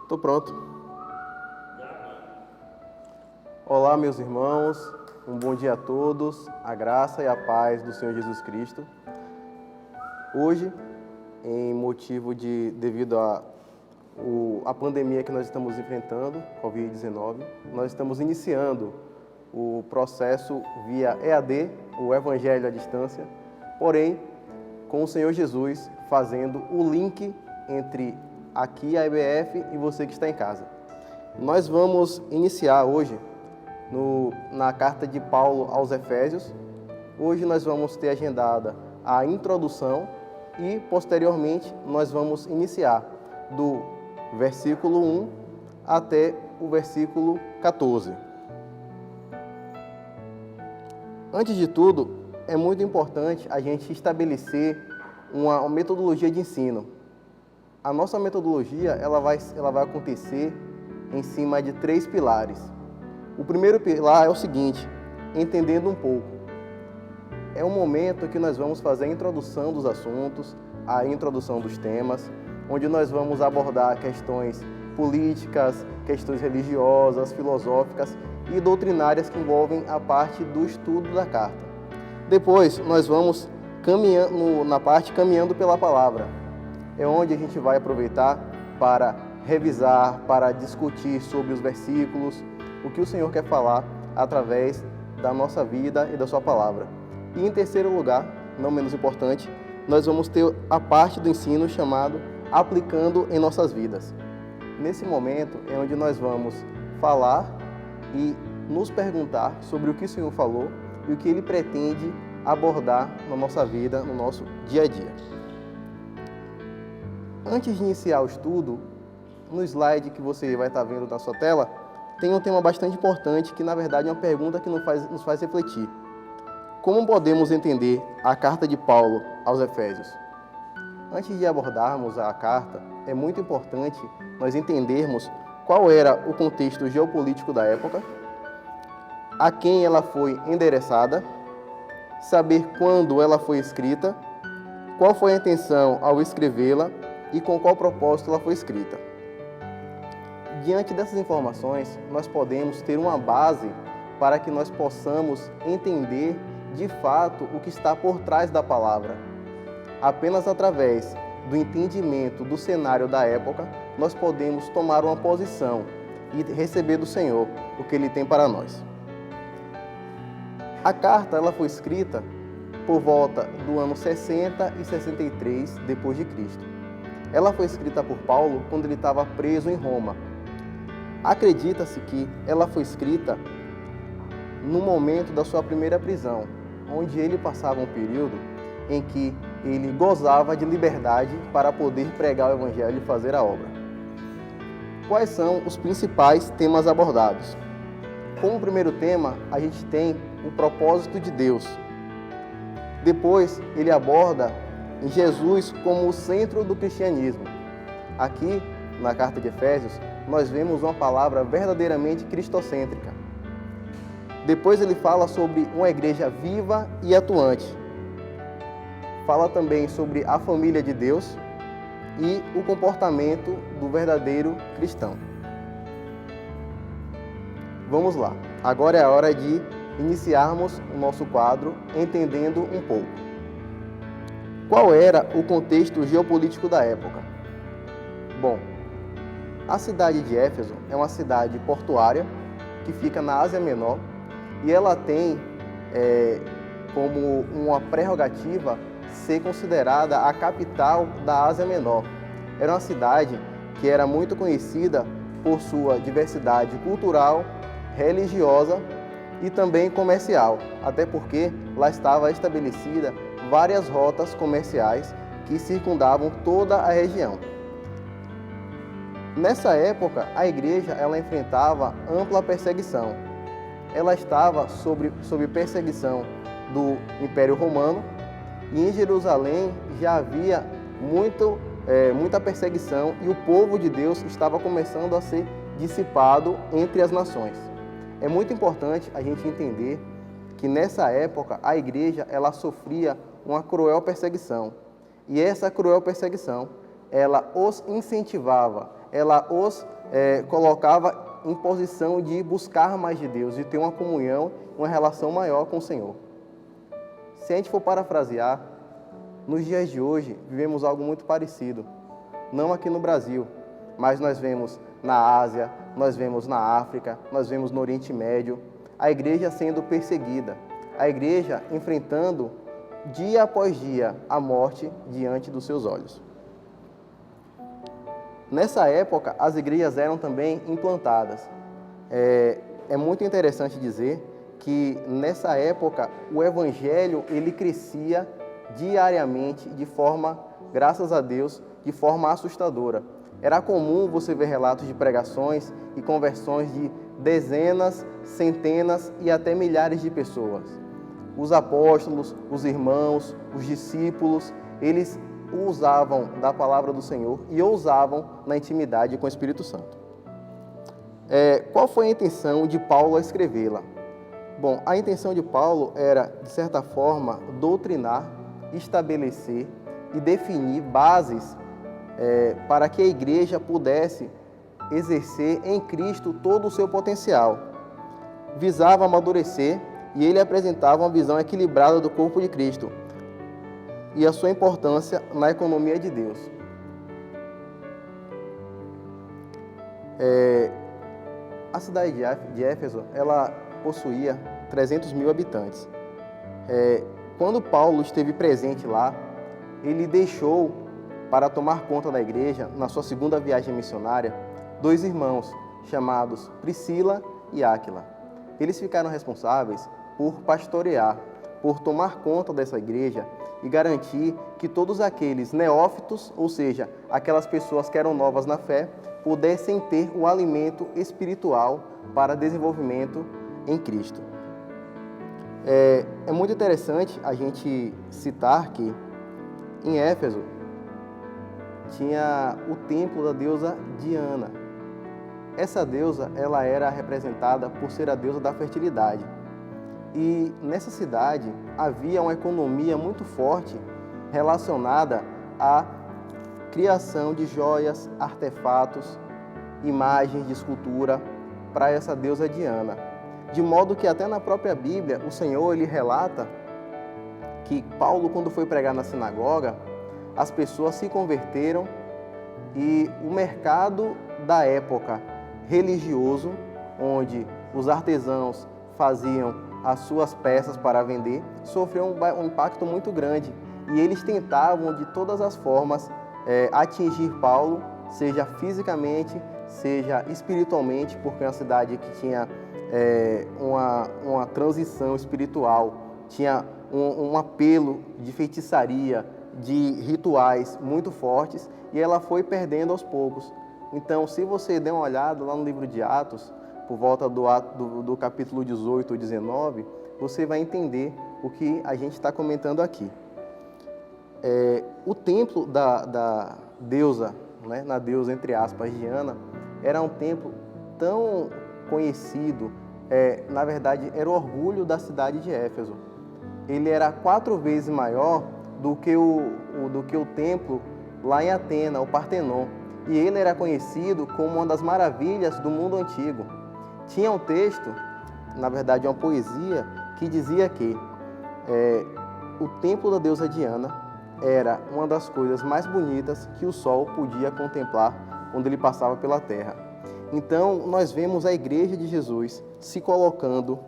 Tô pronto. Olá, meus irmãos. Um bom dia a todos. A graça e a paz do Senhor Jesus Cristo. Hoje, devido à pandemia que nós estamos enfrentando, Covid-19, nós estamos iniciando o processo via EAD, o Evangelho à Distância, porém, com o Senhor Jesus fazendo o link entre aqui a EBF e você que está em casa. Nós vamos iniciar hoje na carta de Paulo aos Efésios. Hoje nós vamos ter agendada a introdução e, posteriormente, nós vamos iniciar do versículo 1 até o versículo 14. Antes de tudo, é muito importante a gente estabelecer uma metodologia de ensino. A nossa metodologia ela vai acontecer em cima de 3 pilares. O primeiro pilar é o seguinte: entendendo um pouco. É um momento que nós vamos fazer a introdução dos assuntos, a introdução dos temas, onde nós vamos abordar questões políticas, questões religiosas, filosóficas e doutrinárias que envolvem a parte do estudo da carta. Depois, nós vamos caminhando pela palavra. É onde a gente vai aproveitar para revisar, para discutir sobre os versículos, o que o Senhor quer falar através da nossa vida e da sua palavra. E em terceiro lugar, não menos importante, nós vamos ter a parte do ensino chamado Aplicando em Nossas Vidas. Nesse momento é onde nós vamos falar e nos perguntar sobre o que o Senhor falou e o que Ele pretende abordar na nossa vida, no nosso dia a dia. Antes de iniciar o estudo, no slide que você vai estar vendo na sua tela, tem um tema bastante importante que, na verdade, é uma pergunta que nos faz refletir. Como podemos entender a carta de Paulo aos Efésios? Antes de abordarmos a carta, é muito importante nós entendermos qual era o contexto geopolítico da época, a quem ela foi endereçada, saber quando ela foi escrita, qual foi a intenção ao escrevê-la e com qual propósito ela foi escrita. Diante dessas informações, nós podemos ter uma base para que nós possamos entender de fato o que está por trás da palavra. Apenas através do entendimento do cenário da época, nós podemos tomar uma posição e receber do Senhor o que Ele tem para nós. A carta ela foi escrita por volta do ano 60 e 63 depois de Cristo. Ela foi escrita por Paulo quando ele estava preso em Roma. Acredita-se que ela foi escrita no momento da sua primeira prisão, onde ele passava um período em que ele gozava de liberdade para poder pregar o Evangelho e fazer a obra. Quais são os principais temas abordados? Como primeiro tema, a gente tem o propósito de Deus. Depois, ele aborda Jesus como o centro do cristianismo. Aqui, na carta de Efésios, nós vemos uma palavra verdadeiramente cristocêntrica. Depois ele fala sobre uma igreja viva e atuante. Fala também sobre a família de Deus e o comportamento do verdadeiro cristão. Vamos lá. Agora é a hora de iniciarmos o nosso quadro Entendendo um pouco. Qual era o contexto geopolítico da época? Bom, a cidade de Éfeso é uma cidade portuária que fica na Ásia Menor e ela tem como uma prerrogativa ser considerada a capital da Ásia Menor. Era uma cidade que era muito conhecida por sua diversidade cultural, religiosa e também comercial, até porque lá estava estabelecida várias rotas comerciais que circundavam toda a região. Nessa época, a igreja ela enfrentava ampla perseguição. Ela estava sob perseguição do Império Romano e em Jerusalém já havia muita perseguição e o povo de Deus estava começando a ser dissipado entre as nações. É muito importante a gente entender que nessa época a igreja ela sofria uma cruel perseguição. E essa cruel perseguição, ela os incentivava, ela os colocava em posição de buscar mais de Deus, de ter uma comunhão, uma relação maior com o Senhor. Se a gente for parafrasear, nos dias de hoje vivemos algo muito parecido, não aqui no Brasil, mas nós vemos na Ásia, nós vemos na África, nós vemos no Oriente Médio, a igreja sendo perseguida, a igreja enfrentando dia após dia a morte diante dos seus olhos. Nessa época, as igrejas eram também implantadas. É muito interessante dizer que nessa época o evangelho ele crescia diariamente de forma, graças a Deus, de forma assustadora. Era comum você ver relatos de pregações e conversões de dezenas, centenas e até milhares de pessoas. Os apóstolos, os irmãos, os discípulos, eles usavam da palavra do Senhor e ousavam na intimidade com o Espírito Santo. Qual foi a intenção de Paulo a escrevê-la? Bom, a intenção de Paulo era, de certa forma, doutrinar, estabelecer e definir bases para que a igreja pudesse exercer em Cristo todo o seu potencial. Visava amadurecer e ele apresentava uma visão equilibrada do corpo de Cristo e a sua importância na economia de Deus. A cidade de Éfeso, ela possuía 300 mil habitantes. Quando Paulo esteve presente lá, ele deixou para tomar conta da igreja, na sua segunda viagem missionária, 2 irmãos chamados Priscila e Áquila. Eles ficaram responsáveis por pastorear, por tomar conta dessa igreja e garantir que todos aqueles neófitos, ou seja, aquelas pessoas que eram novas na fé, pudessem ter o alimento espiritual para desenvolvimento em Cristo. É muito interessante a gente citar que em Éfeso tinha o templo da deusa Diana. Essa deusa, ela era representada por ser a deusa da fertilidade. E nessa cidade havia uma economia muito forte relacionada à criação de joias, artefatos, imagens de escultura para essa deusa Diana. De modo que até na própria Bíblia, o Senhor ele relata que Paulo, quando foi pregar na sinagoga, as pessoas se converteram e o mercado da época religioso, onde os artesãos faziam as suas peças para vender, sofreu um impacto muito grande. E eles tentavam, de todas as formas, atingir Paulo, seja fisicamente, seja espiritualmente, porque é uma cidade que tinha uma transição espiritual, tinha um apelo de feitiçaria, de rituais muito fortes, e ela foi perdendo aos poucos. Então, se você der uma olhada lá no livro de Atos, por volta do capítulo 18 ou 19, você vai entender o que a gente está comentando aqui. O templo da deusa, né, na deusa, entre aspas, Diana, era um templo tão conhecido, na verdade, era o orgulho da cidade de Éfeso. Ele era 4 vezes maior do que o templo lá em Atena, o Partenon. E ele era conhecido como uma das maravilhas do mundo antigo. Tinha um texto, na verdade uma poesia, que dizia que o templo da deusa Diana era uma das coisas mais bonitas que o sol podia contemplar quando ele passava pela terra. Então, nós vemos a igreja de Jesus se colocando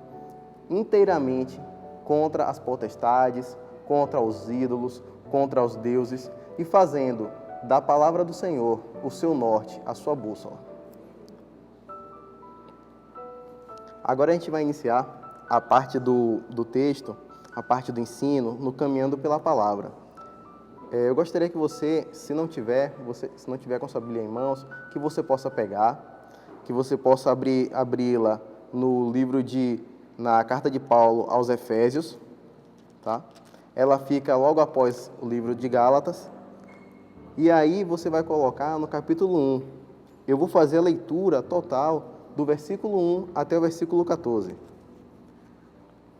inteiramente contra as potestades, contra os ídolos, contra os deuses e fazendo da palavra do Senhor o seu norte, a sua bússola. Agora a gente vai iniciar a parte do texto, a parte do ensino, no Caminhando pela Palavra. Eu gostaria que você, se não tiver com sua Bíblia em mãos, que você possa pegar, que você possa abri-la no na carta de Paulo aos Efésios, tá? Ela fica logo após o livro de Gálatas. E aí você vai colocar no capítulo 1. Eu vou fazer a leitura total do versículo 1 até o versículo 14,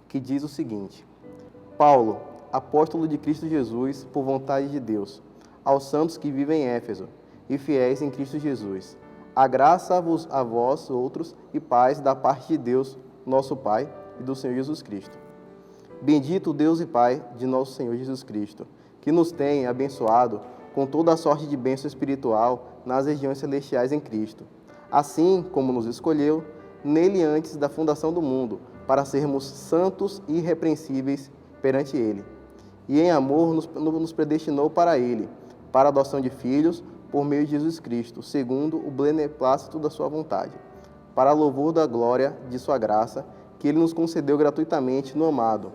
que diz o seguinte: Paulo, apóstolo de Cristo Jesus, por vontade de Deus, aos santos que vivem em Éfeso e fiéis em Cristo Jesus, A graça a vós outros e paz da parte de Deus, nosso Pai, e do Senhor Jesus Cristo. Bendito Deus e Pai de nosso Senhor Jesus Cristo, que nos tem abençoado com toda a sorte de bênção espiritual nas regiões celestiais em Cristo, assim como nos escolheu nele antes da fundação do mundo, para sermos santos e irrepreensíveis perante Ele. E em amor nos predestinou para Ele, para a adoção de filhos, por meio de Jesus Cristo, segundo o beneplácito da sua vontade, para louvor da glória de sua graça, que Ele nos concedeu gratuitamente no amado,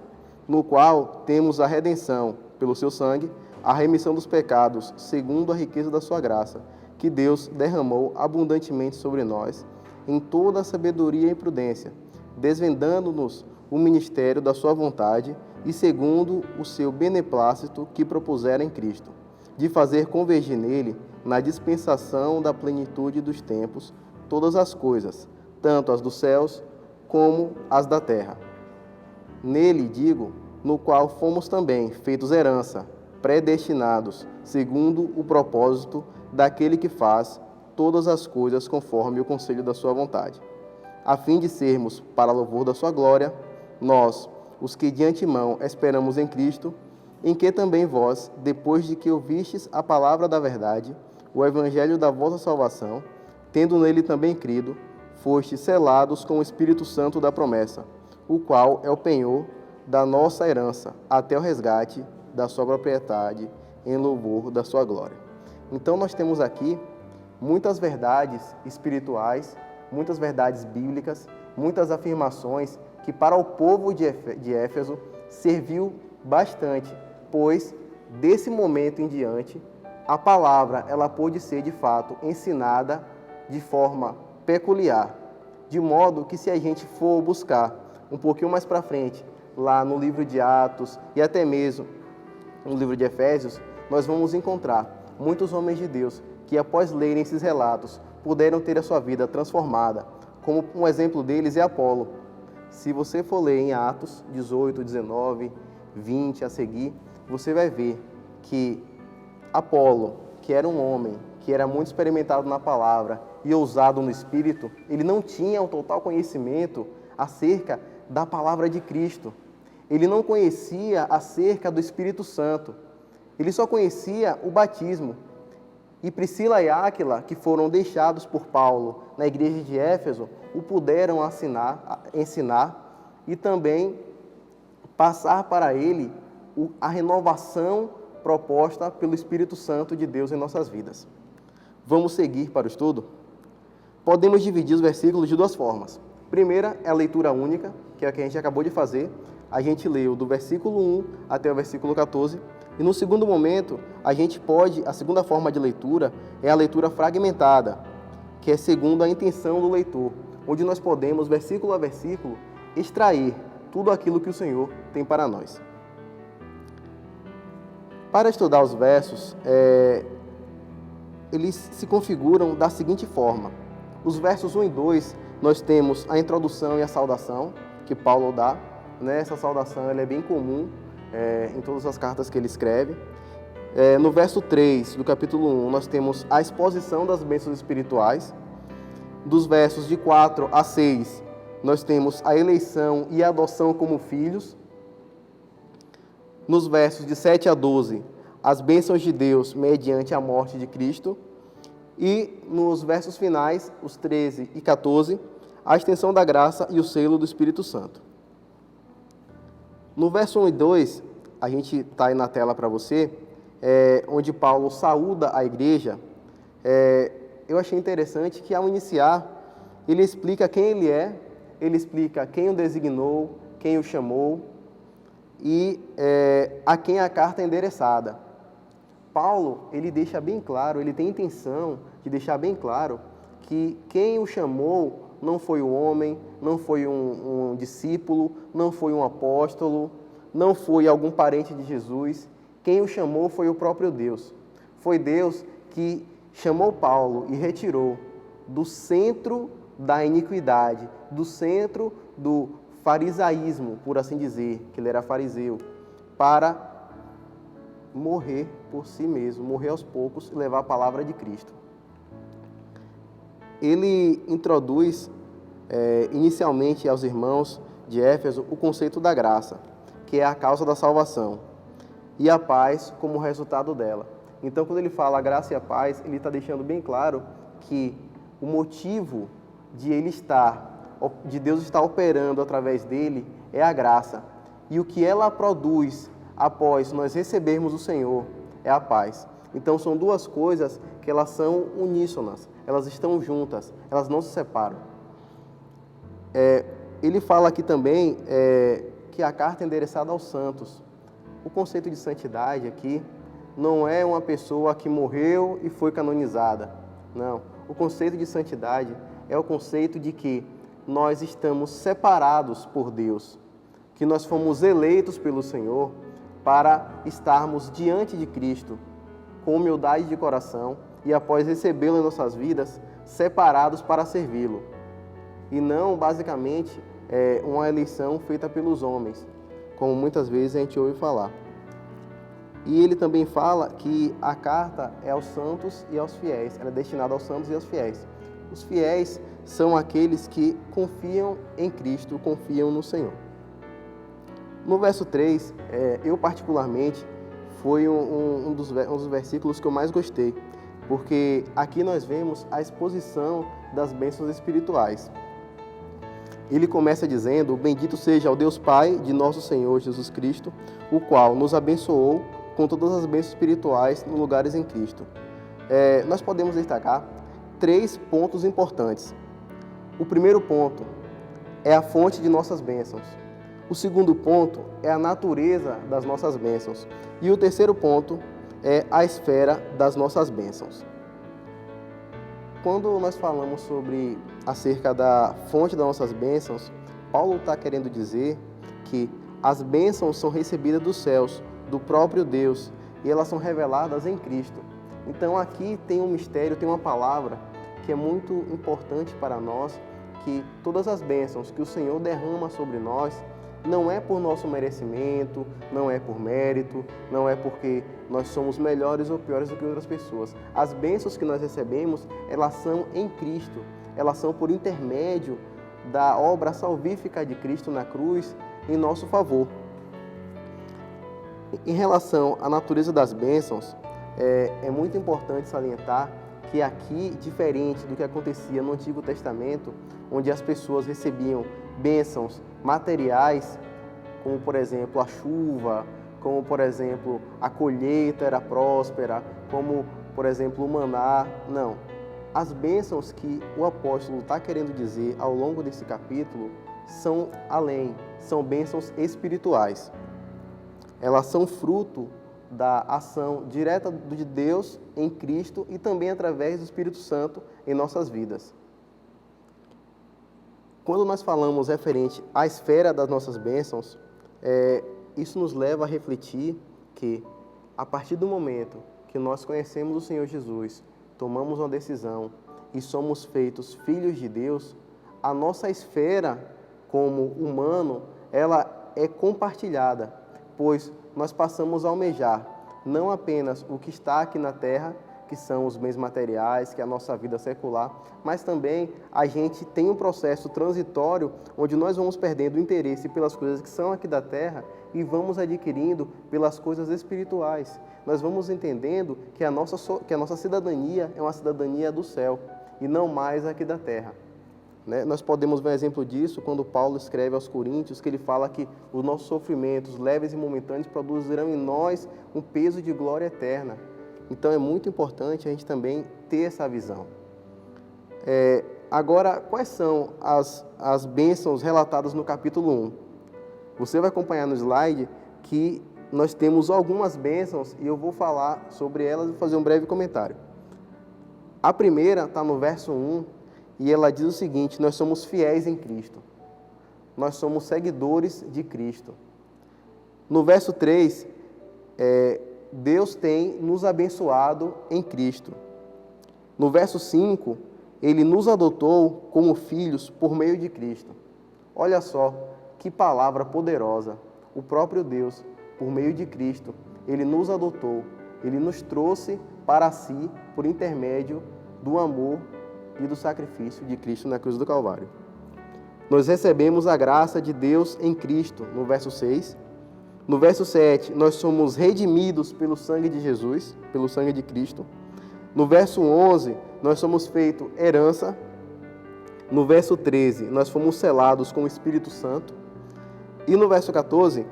no qual temos a redenção, pelo seu sangue, a remissão dos pecados, segundo a riqueza da sua graça, que Deus derramou abundantemente sobre nós, em toda a sabedoria e prudência, desvendando-nos o ministério da sua vontade e segundo o seu beneplácito que propusera em Cristo, de fazer convergir nele, na dispensação da plenitude dos tempos, todas as coisas, tanto as dos céus como as da terra. Nele, digo, no qual fomos também feitos herança, predestinados, segundo o propósito daquele que faz todas as coisas conforme o conselho da sua vontade, a fim de sermos, para louvor da sua glória, nós, os que de antemão esperamos em Cristo, em que também vós, depois de que ouvistes a palavra da verdade, o evangelho da vossa salvação, tendo nele também crido, fostes selados com o Espírito Santo da promessa, o qual é o penhor da nossa herança, até o resgate da sua propriedade, em louvor da sua glória. Então nós temos aqui muitas verdades espirituais, muitas verdades bíblicas, muitas afirmações que para o povo de Éfeso serviu bastante, pois desse momento em diante a palavra ela pôde ser de fato ensinada de forma peculiar, de modo que se a gente for buscar um pouquinho mais para frente, lá no livro de Atos e até mesmo no livro de Efésios, nós vamos encontrar muitos homens de Deus que após lerem esses relatos puderam ter a sua vida transformada, como um exemplo deles é Apolo. Se você for ler em Atos 18, 19, 20 a seguir, você vai ver que Apolo, que era um homem, que era muito experimentado na palavra e ousado no espírito, ele não tinha o total conhecimento acerca da palavra de Cristo. Ele não conhecia acerca do Espírito Santo. Ele só conhecia o batismo. E Priscila e Áquila, que foram deixados por Paulo na igreja de Éfeso, o puderam ensinar e também passar para ele a renovação proposta pelo Espírito Santo de Deus em nossas vidas. Vamos seguir para o estudo? Podemos dividir os versículos de duas formas. Primeira é a leitura única, que é a que a gente acabou de fazer. A gente leu do versículo 1 até o versículo 14. E no segundo momento, a segunda forma de leitura é a leitura fragmentada, que é segundo a intenção do leitor, onde nós podemos, versículo a versículo, extrair tudo aquilo que o Senhor tem para nós. Para estudar os versos, eles se configuram da seguinte forma. Os versos 1 e 2, nós temos a introdução e a saudação que Paulo dá. Essa saudação ela é bem comum em todas as cartas que ele escreve. No verso 3 do capítulo 1, nós temos a exposição das bênçãos espirituais. Dos versos de 4 a 6, nós temos a eleição e a adoção como filhos. Nos versos de 7 a 12, as bênçãos de Deus mediante a morte de Cristo. E nos versos finais, os 13 e 14, a extensão da graça e o selo do Espírito Santo. No verso 1 e 2, a gente está aí na tela para você, onde Paulo saúda a igreja. Eu achei interessante que, ao iniciar, ele explica quem ele é, ele explica quem o designou, quem o chamou e a quem a carta é endereçada. Paulo, ele deixa bem claro, ele tem intenção de deixar bem claro que quem o chamou não foi o homem, não foi um discípulo, não foi um apóstolo, não foi algum parente de Jesus. Quem o chamou foi o próprio Deus. Foi Deus que chamou Paulo e retirou do centro da iniquidade, do centro do farisaísmo, por assim dizer, que ele era fariseu, para morrer por si mesmo, morrer aos poucos e levar a palavra de Cristo. ele introduz inicialmente aos irmãos de Éfeso o conceito da graça, que é a causa da salvação, e a paz como resultado dela. Então, quando ele fala a graça e a paz, ele está deixando bem claro que o motivo de Deus estar operando através dele é a graça. E o que ela produz após nós recebermos o Senhor é a paz. Então, são duas coisas que elas são uníssonas, elas estão juntas, elas não se separam. Ele fala aqui também que a carta é endereçada aos santos. O conceito de santidade aqui não é uma pessoa que morreu e foi canonizada. Não. O conceito de santidade é o conceito de que nós estamos separados por Deus, que nós fomos eleitos pelo Senhor para estarmos diante de Cristo, com humildade de coração e, após recebê-lo em nossas vidas, separados para servi-lo. E não, basicamente, uma eleição feita pelos homens, como muitas vezes a gente ouve falar. E ele também fala que a carta é aos santos e aos fiéis, ela é destinada aos santos e aos fiéis. Os fiéis são aqueles que confiam em Cristo, confiam no Senhor. No verso 3, eu particularmente, foi um dos versículos que eu mais gostei, porque aqui nós vemos a exposição das bênçãos espirituais. Ele começa dizendo: bendito seja o Deus Pai de nosso Senhor Jesus Cristo, o qual nos abençoou com todas as bênçãos espirituais nos lugares em Cristo. Nós podemos destacar 3 pontos importantes. O primeiro ponto é a fonte de nossas bênçãos. O segundo ponto é a natureza das nossas bênçãos. E o terceiro ponto é a esfera das nossas bênçãos. Quando nós falamos acerca da fonte das nossas bênçãos, Paulo está querendo dizer que as bênçãos são recebidas dos céus, do próprio Deus, e elas são reveladas em Cristo. Então aqui tem um mistério, tem uma palavra que é muito importante para nós, que todas as bênçãos que o Senhor derrama sobre nós, não é por nosso merecimento, não é por mérito, não é porque nós somos melhores ou piores do que outras pessoas. As bênçãos que nós recebemos, elas são em Cristo, elas são por intermédio da obra salvífica de Cristo na cruz em nosso favor. Em relação à natureza das bênçãos, é muito importante salientar que aqui, diferente do que acontecia no Antigo Testamento, onde as pessoas recebiam bênçãos materiais, como por exemplo a chuva, como por exemplo a colheita era próspera, como por exemplo o maná. Não. As bênçãos que o apóstolo está querendo dizer ao longo desse capítulo são além, são bênçãos espirituais. Elas são fruto da ação direta de Deus em Cristo e também através do Espírito Santo em nossas vidas. Quando nós falamos referente à esfera das nossas bênçãos, isso nos leva a refletir que, a partir do momento que nós conhecemos o Senhor Jesus, tomamos uma decisão e somos feitos filhos de Deus, a nossa esfera como humano, ela é compartilhada, pois nós passamos a almejar não apenas o que está aqui na terra, que são os bens materiais, que é a nossa vida secular, mas também a gente tem um processo transitório onde nós vamos perdendo o interesse pelas coisas que são aqui da terra e vamos adquirindo pelas coisas espirituais. Nós vamos entendendo que a nossa cidadania é uma cidadania do céu e não mais aqui da terra. Nós podemos ver um exemplo disso quando Paulo escreve aos Coríntios, que ele fala que os nossos sofrimentos leves e momentâneos produzirão em nós um peso de glória eterna. Então é muito importante a gente também ter essa visão. Agora, quais são as bênçãos relatadas no capítulo 1? Você vai acompanhar no slide que nós temos algumas bênçãos e eu vou falar sobre elas e fazer um breve comentário. A primeira está no verso 1 e ela diz o seguinte: nós somos fiéis em Cristo. Nós somos seguidores de Cristo. No verso 3, Deus tem nos abençoado em Cristo. No verso 5, Ele nos adotou como filhos por meio de Cristo. Olha só, que palavra poderosa. O próprio Deus, por meio de Cristo, Ele nos adotou. Ele nos trouxe para si por intermédio do amor e do sacrifício de Cristo na cruz do Calvário. Nós recebemos a graça de Deus em Cristo, no verso 6. No verso 7, nós somos redimidos pelo sangue de Jesus, pelo sangue de Cristo. No verso 11, nós somos feitos herança. No verso 13, nós fomos selados com o Espírito Santo. E no verso 14,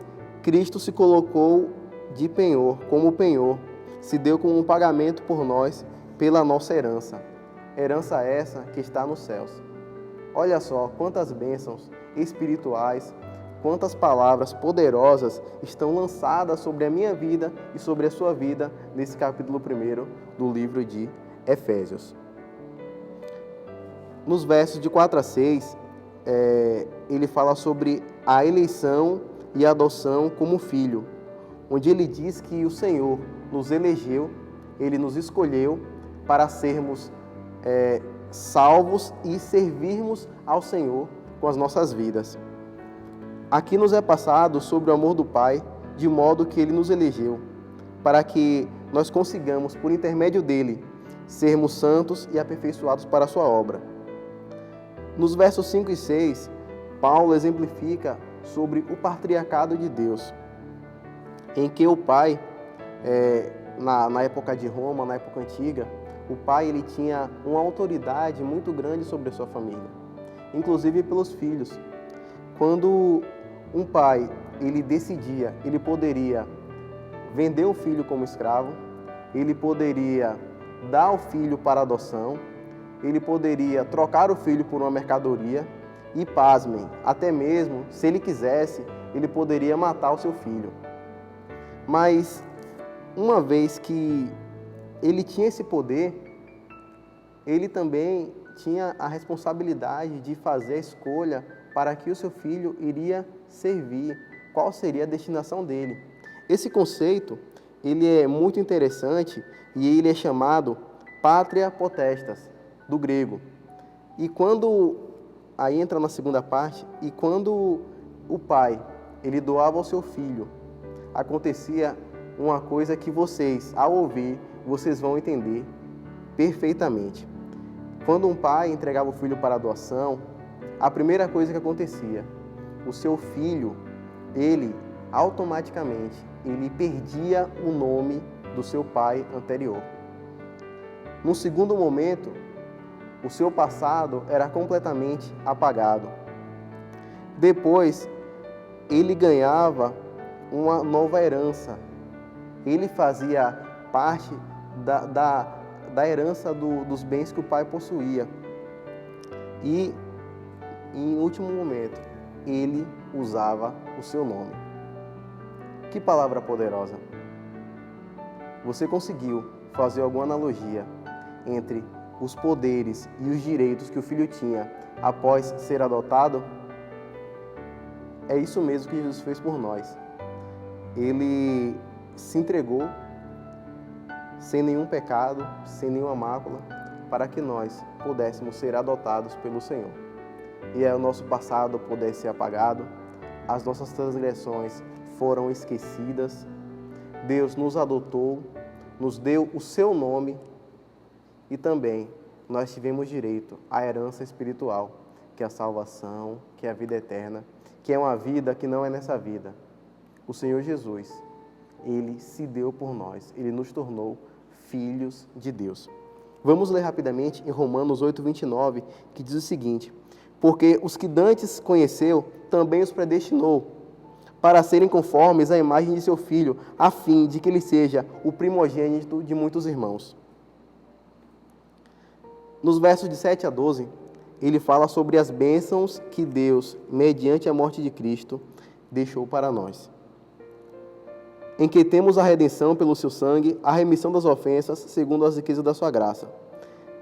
Cristo se colocou de penhor, como penhor, se deu como um pagamento por nós pela nossa herança. Herança essa que está nos céus. Olha só quantas bênçãos espirituais, quantas palavras poderosas estão lançadas sobre a minha vida e sobre a sua vida nesse capítulo 1 do livro de Efésios. Nos versos de 4 a 6, ele fala sobre a eleição e a adoção como filho, onde ele diz que o Senhor nos elegeu, ele nos escolheu para sermos salvos e servirmos ao Senhor com as nossas vidas. Aqui nos é passado sobre o amor do Pai, de modo que ele nos elegeu, para que nós consigamos, por intermédio dele, sermos santos e aperfeiçoados para a sua obra. Nos versos 5 e 6, Paulo exemplifica sobre o patriarcado de Deus, em que o pai, na época de Roma, na época antiga, o pai ele tinha uma autoridade muito grande sobre a sua família, inclusive pelos filhos. Quando um pai ele decidia, ele poderia vender o filho como escravo, ele poderia dar o filho para adoção, ele poderia trocar o filho por uma mercadoria e, pasmem, até mesmo, se ele quisesse, ele poderia matar o seu filho. Mas, uma vez que ele tinha esse poder, ele também tinha a responsabilidade de fazer a escolha para que o seu filho iria servir, qual seria a destinação dele. Esse conceito, ele é muito interessante e ele é chamado pátria potestas, do grego. E quando, aí entra na segunda parte, e quando o pai, ele doava ao seu filho, acontecia uma coisa que vocês, ao ouvir, vocês vão entender perfeitamente. Quando um pai entregava o filho para a doação, a primeira coisa que acontecia, o seu filho, ele automaticamente, ele perdia o nome do seu pai anterior. No segundo momento, o seu passado era completamente apagado. Depois, ele ganhava uma nova herança. Ele fazia parte da herança dos bens que o pai possuía. E, em último momento, ele usava o seu nome. Que palavra poderosa! Você conseguiu fazer alguma analogia entre os poderes e os direitos que o filho tinha após ser adotado? É isso mesmo que Jesus fez por nós. Ele se entregou sem nenhum pecado, sem nenhuma mácula, para que nós pudéssemos ser adotados pelo Senhor. E aí o nosso passado pudesse ser apagado, as nossas transgressões foram esquecidas, Deus nos adotou, nos deu o seu nome e também nós tivemos direito à herança espiritual, que é a salvação, que é a vida eterna, que é uma vida que não é nessa vida. O Senhor Jesus, Ele se deu por nós, Ele nos tornou filhos de Deus. Vamos ler rapidamente em Romanos 8:29, que diz o seguinte: porque os que dantes conheceu, também os predestinou, para serem conformes à imagem de seu Filho, a fim de que ele seja o primogênito de muitos irmãos. Nos versos de 7 a 12, ele fala sobre as bênçãos que Deus, mediante a morte de Cristo, deixou para nós. Em que temos a redenção pelo seu sangue, a remissão das ofensas, segundo as riquezas da sua graça.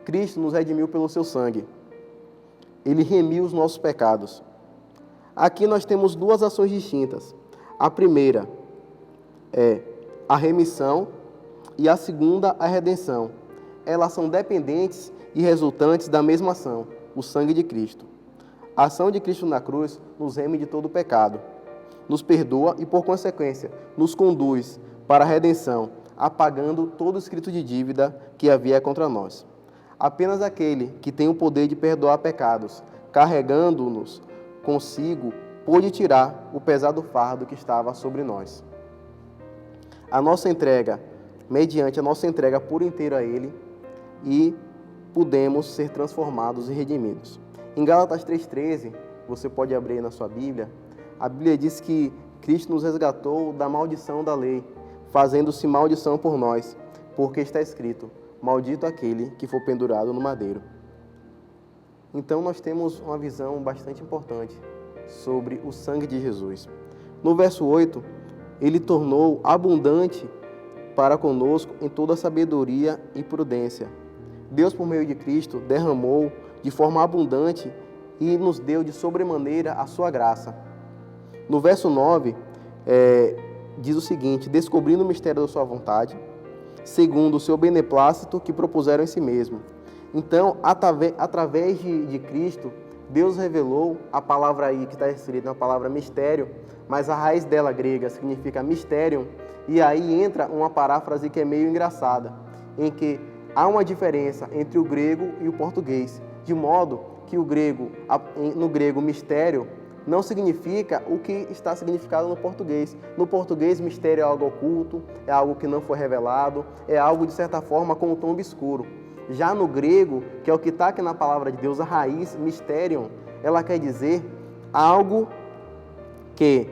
Cristo nos redimiu pelo seu sangue. Ele remiu os nossos pecados. Aqui nós temos duas ações distintas. A primeira é a remissão e a segunda a redenção. Elas são dependentes e resultantes da mesma ação, o sangue de Cristo. A ação de Cristo na cruz nos reme de todo o pecado, nos perdoa e, por consequência, nos conduz para a redenção, apagando todo o escrito de dívida que havia contra nós. Apenas aquele que tem o poder de perdoar pecados, carregando-nos consigo, pôde tirar o pesado fardo que estava sobre nós. Mediante a nossa entrega por inteiro a Ele, e pudemos ser transformados e redimidos. Em Gálatas 3,13, você pode abrir aí na sua Bíblia, a Bíblia diz que Cristo nos resgatou da maldição da lei, fazendo-se maldição por nós, porque está escrito: maldito aquele que for pendurado no madeiro. Então nós temos uma visão bastante importante sobre o sangue de Jesus. No verso 8, ele tornou abundante para conosco em toda sabedoria e prudência. Deus, por meio de Cristo, derramou de forma abundante e nos deu de sobremaneira a sua graça. No verso 9, diz o seguinte: descobrindo o mistério da sua vontade, segundo o seu beneplácito que propuseram em si mesmo. Então, através de Cristo, Deus revelou a palavra aí que está escrita, na palavra mistério, mas a raiz dela grega significa mysterium, e aí entra uma paráfrase que é meio engraçada, em que há uma diferença entre o grego e o português, de modo que no grego mistério não significa o que está significado no português. No português, mistério é algo oculto, é algo que não foi revelado, é algo de certa forma com um tom obscuro. Já no grego, que é o que está aqui na palavra de Deus, a raiz, mysterion, ela quer dizer algo que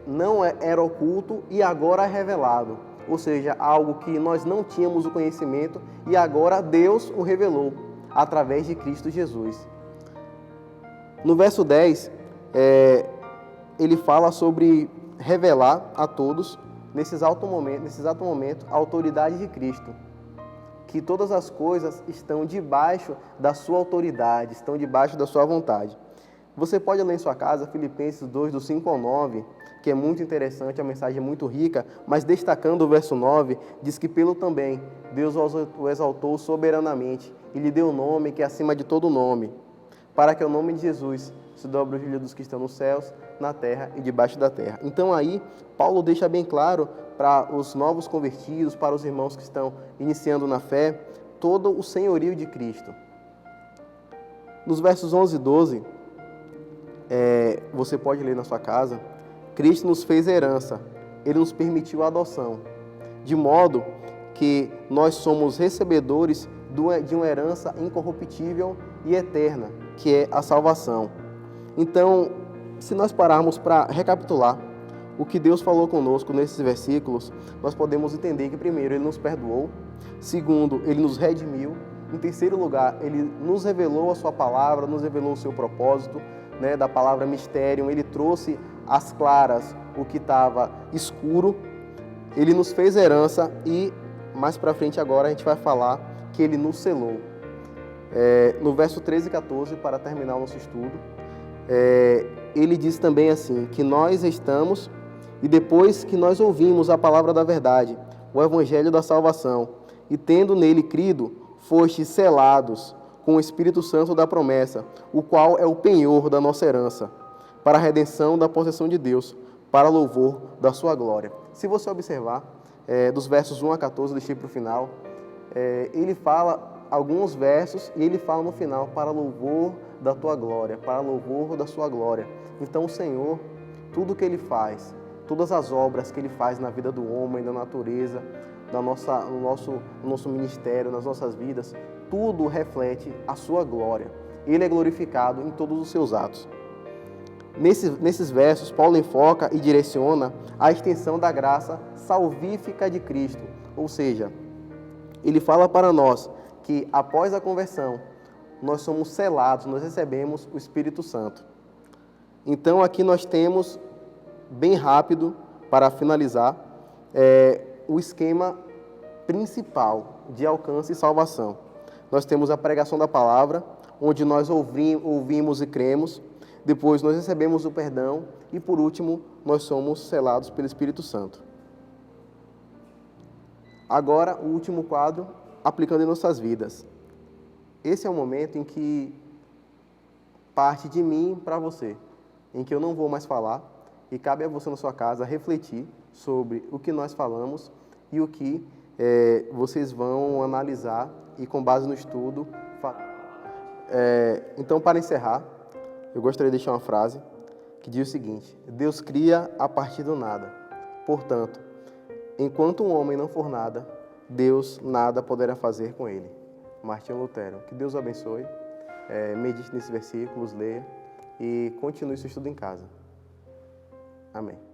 não era oculto e agora é revelado. Ou seja, algo que nós não tínhamos o conhecimento e agora Deus o revelou através de Cristo Jesus. No verso 10, ele fala sobre revelar a todos, nesse exato momento, a autoridade de Cristo. Que todas as coisas estão debaixo da sua autoridade, estão debaixo da sua vontade. Você pode ler em sua casa Filipenses 2, do 5 ao 9, que é muito interessante, a mensagem é muito rica, mas destacando o verso 9, diz que pelo também Deus o exaltou soberanamente e lhe deu o nome que é acima de todo nome, para que o nome de Jesus se dobre o joelho dos que estão nos céus, na terra e debaixo da terra. Então aí, Paulo deixa bem claro para os novos convertidos, para os irmãos que estão iniciando na fé, todo o senhorio de Cristo. Nos versos 11 e 12, você pode ler na sua casa, Cristo nos fez herança, Ele nos permitiu a adoção, de modo que nós somos recebedores de uma herança incorruptível e eterna, que é a salvação. Então, se nós pararmos para recapitular o que Deus falou conosco nesses versículos, nós podemos entender que, primeiro, Ele nos perdoou, segundo, Ele nos redimiu, em terceiro lugar, Ele nos revelou a sua palavra, nos revelou o seu propósito, da palavra mistério, Ele trouxe às claras o que estava escuro, Ele nos fez herança e, mais para frente agora, a gente vai falar que Ele nos selou. No verso 13 e 14, para terminar o nosso estudo, ele diz também assim, que nós estamos, e depois que nós ouvimos a palavra da verdade, o evangelho da salvação, e tendo nele crido, fostes selados com o Espírito Santo da promessa, o qual é o penhor da nossa herança, para a redenção da possessão de Deus, para louvor da sua glória. Se você observar, dos versos 1 a 14, deixei para o final, ele fala alguns versos e ele fala no final, para louvor da tua glória, para louvor da sua glória. Então o Senhor, tudo que Ele faz, todas as obras que Ele faz na vida do homem, da natureza, no nosso ministério, nas nossas vidas, tudo reflete a sua glória. Ele é glorificado em todos os seus atos. Nesses versos, Paulo enfoca e direciona a extensão da graça salvífica de Cristo, ou seja, ele fala para nós que após a conversão, nós somos selados, nós recebemos o Espírito Santo. Então aqui nós temos, bem rápido, para finalizar, o esquema principal de alcance e salvação. Nós temos a pregação da palavra, onde nós ouvimos e cremos, depois nós recebemos o perdão e, por último, nós somos selados pelo Espírito Santo. Agora, o último quadro, aplicando em nossas vidas. Esse é o momento em que parte de mim para você, em que eu não vou mais falar e cabe a você na sua casa refletir sobre o que nós falamos e o que vocês vão analisar e com base no estudo... Então, para encerrar, eu gostaria de deixar uma frase que diz o seguinte: Deus cria a partir do nada. Portanto, enquanto um homem não for nada, Deus nada poderá fazer com ele. Martinho Lutero. Que Deus o abençoe. Medite nesses versículos, leia e continue seu estudo em casa. Amém.